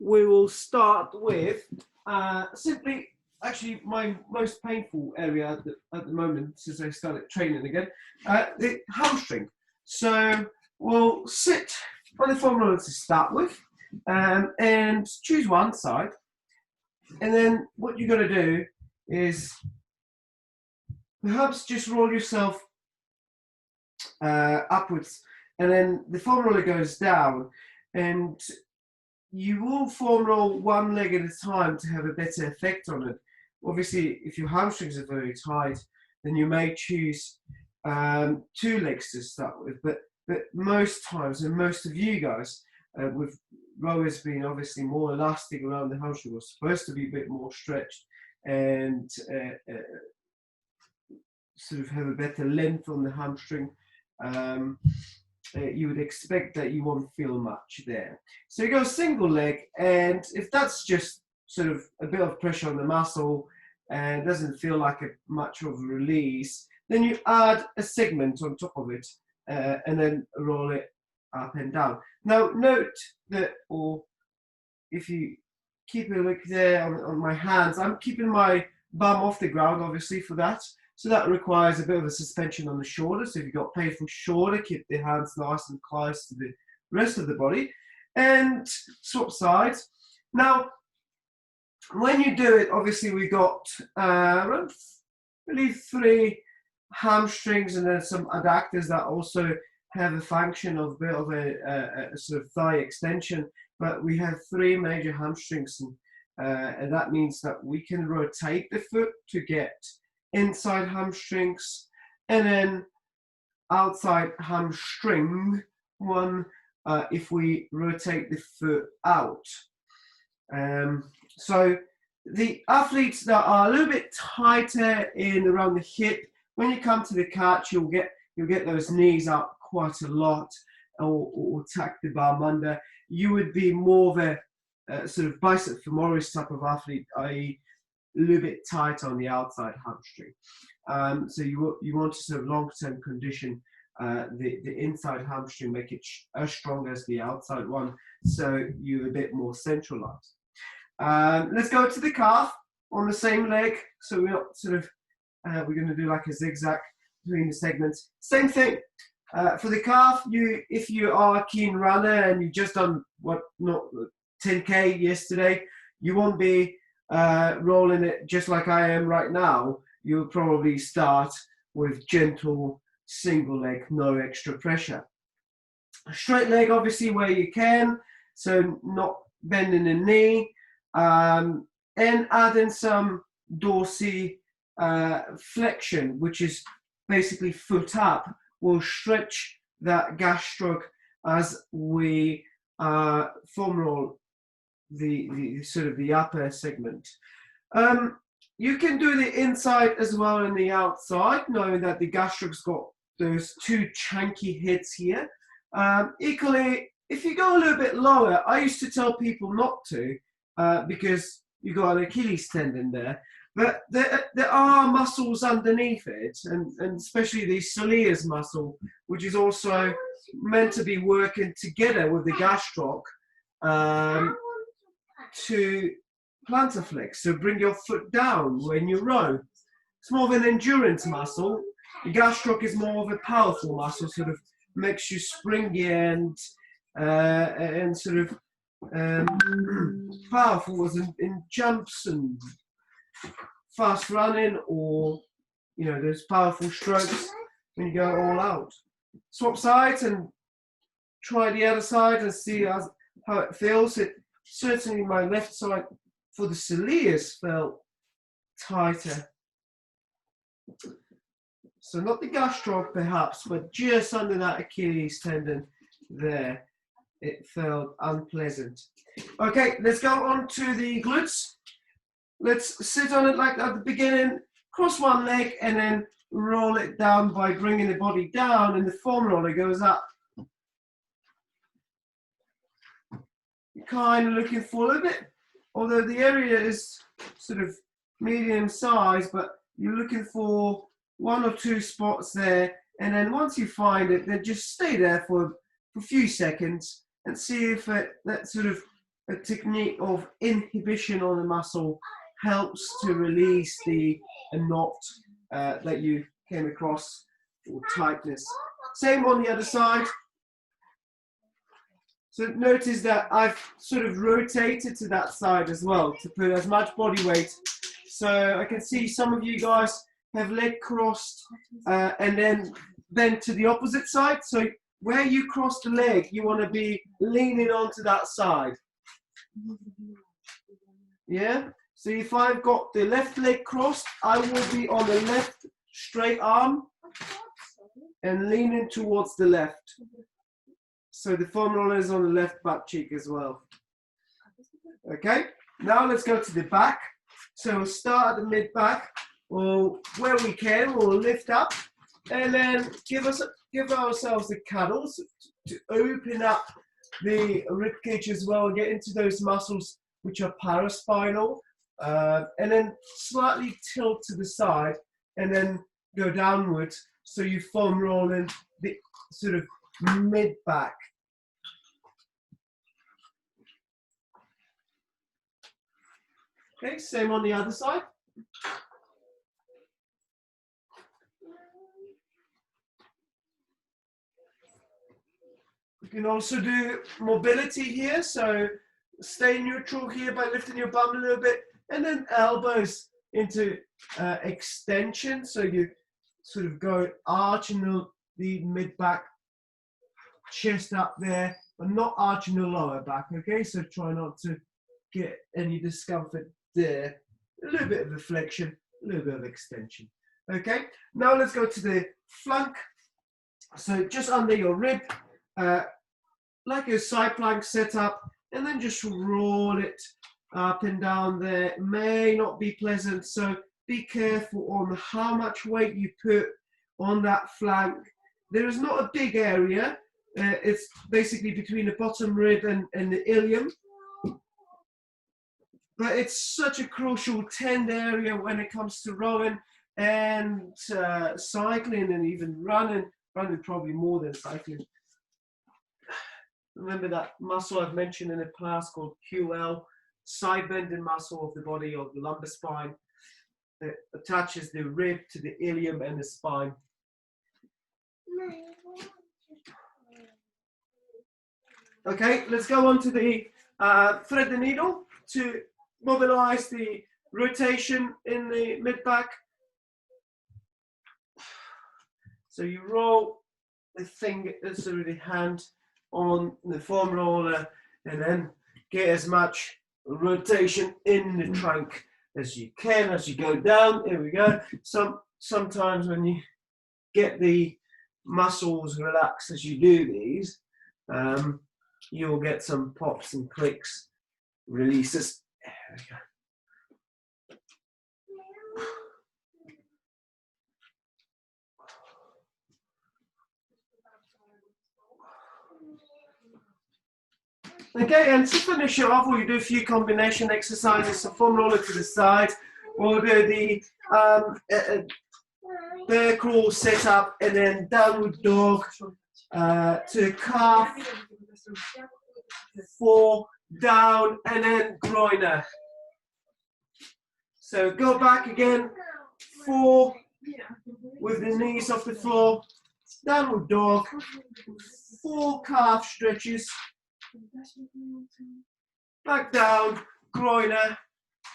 we will start with simply, actually, my most painful area at the moment since I started training again, the hamstring. So we'll sit on the foam roller to start with, and choose one side. And then what you're going to do is perhaps just roll yourself upwards, and then the foam roller goes down, and you will foam roll one leg at a time to have a better effect on it. Obviously, if your hamstrings are very tight, then you may choose two legs to start with. But most times, and most of you guys, with rowers being obviously more elastic around the hamstring, was supposed to be a bit more stretched and sort of have a better length on the hamstring. You would expect that you won't feel much there. So you go single leg, and if that's just sort of a bit of pressure on the muscle and doesn't feel like much of a release, then you add a segment on top of it and then roll it up and down. Now note that, or if you keep a look there on my hands, I'm keeping my bum off the ground obviously for that. So that requires a bit of a suspension on the shoulder. So if you've got painful shoulder, keep the hands nice and close to the rest of the body. And swap sides. Now, when you do it, obviously we've got around, I believe, 3 hamstrings and then some adductors that also have a function of a bit of a sort of thigh extension. But we have 3 major hamstrings, and that means that we can rotate the foot to get inside hamstrings, and then outside hamstring one if we rotate the foot out. So the athletes that are a little bit tighter in around the hip, when you come to the catch, you'll get those knees up quite a lot, or tuck the bum under. You would be more of a sort of bicep femoris type of athlete, i.e. a little bit tight on the outside hamstring. So you want to sort of long-term condition the inside hamstring, make it as strong as the outside one, so you're a bit more centralized. Let's go to the calf on the same leg. So we're not sort of, we're going to do like a zigzag between the segments. Same thing. For the calf, if you are a keen runner and you've just done 10K yesterday, you won't be rolling it just like I am right now. You'll probably start with gentle single leg, no extra pressure. Straight leg, obviously, where you can, so not bending the knee, and adding some dorsiflexion, which is basically foot up. Will stretch that gastroc as we foam roll the sort of the upper segment. You can do the inside as well and the outside, knowing that the gastroc's got those 2 chunky heads here. Equally, if you go a little bit lower, I used to tell people not to because you got an Achilles tendon there. But there are muscles underneath it, and especially the soleus muscle, which is also meant to be working together with the gastroc to plantar flex, so bring your foot down when you row. It's more of an endurance muscle. The gastroc is more of a powerful muscle, sort of makes you springy and sort of powerful as in jumps and fast running, or those powerful strokes when you go all out. Swap sides and try the other side and see how it feels. Certainly my left side for the soleus felt tighter. So not the gastroc perhaps, but just under that Achilles tendon there, it felt unpleasant. Okay, let's go on to the glutes. Let's sit on it like at the beginning, cross one leg and then roll it down by bringing the body down, and the foam roller goes up. You're kind of looking for a little bit, although the area is sort of medium size, but you're looking for 1 or 2 spots there, and then once you find it, then just stay there for a few seconds and see if that sort of a technique of inhibition on the muscle helps to release the knot that you came across, or tightness. Same on the other side. So notice that I've sort of rotated to that side as well to put as much body weight. So I can see some of you guys have leg crossed and then to the opposite side. So where you cross the leg, you want to be leaning onto that side. Yeah? So if I've got the left leg crossed, I will be on the left straight arm and leaning towards the left. So the foam roller is on the left butt cheek as well. Okay, now let's go to the back. So we'll start at the mid back, or where we can, we'll lift up and then give ourselves the cuddles to open up the rib cage as well and get into those muscles which are paraspinal, and then slightly tilt to the side and then go downwards, so you foam roll in the sort of mid back. Okay, same on the other side. You can also do mobility here, so stay neutral here by lifting your bum a little bit, and then elbows into extension, so you sort of go arching the mid back, chest up there, but not arching the lower back, okay? So try not to get any discomfort there. A little bit of a flexion, a little bit of extension. Okay, now let's go to the flank. So just under your rib, like a side plank setup, and then just roll it up and down there. It may not be pleasant, so be careful on how much weight you put on that flank. There is not a big area. It's basically between the bottom rib and the ilium. But it's such a crucial tender area when it comes to rowing and cycling, and even running probably more than cycling. Remember that muscle I've mentioned in the past called QL, side bending muscle of the body, of the lumbar spine, that attaches the rib to the ilium and the spine. Okay, let's go on to the thread the needle to mobilize the rotation in the mid back. So you roll the finger, so the hand on the foam roller, and then get as much rotation in the trunk as you can as you go down. There we go. Sometimes when you get the muscles relaxed as you do these, you'll get some pops and clicks, releases. There we go. Okay, and to finish it off, we'll do a few combination exercises. So foam roller to the side. We'll do the bear crawl setup, and then downward dog to calf, 4 down, and then groiner. So go back again, 4 with the knees off the floor, downward dog, 4 calf stretches, back down, groiner,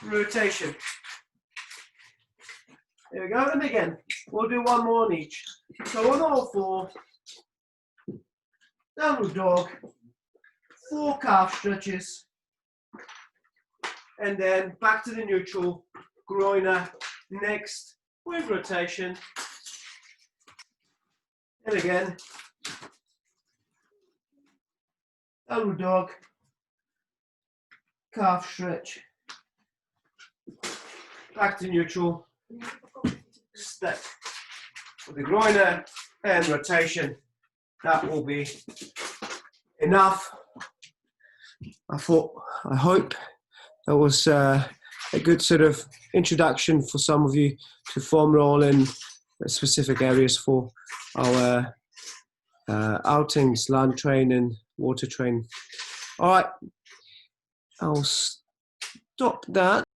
rotation. There we go, and again, we'll do 1 more on each. So on all 4, downward dog, 4 calf stretches, and then back to the neutral, groiner, next with rotation, and again, downward dog, calf stretch, back to neutral, step with the groiner and rotation. That will be enough. I hope that was a good sort of introduction for some of you to foam roll in specific areas for our outings, land training, water training. All right, I'll stop that.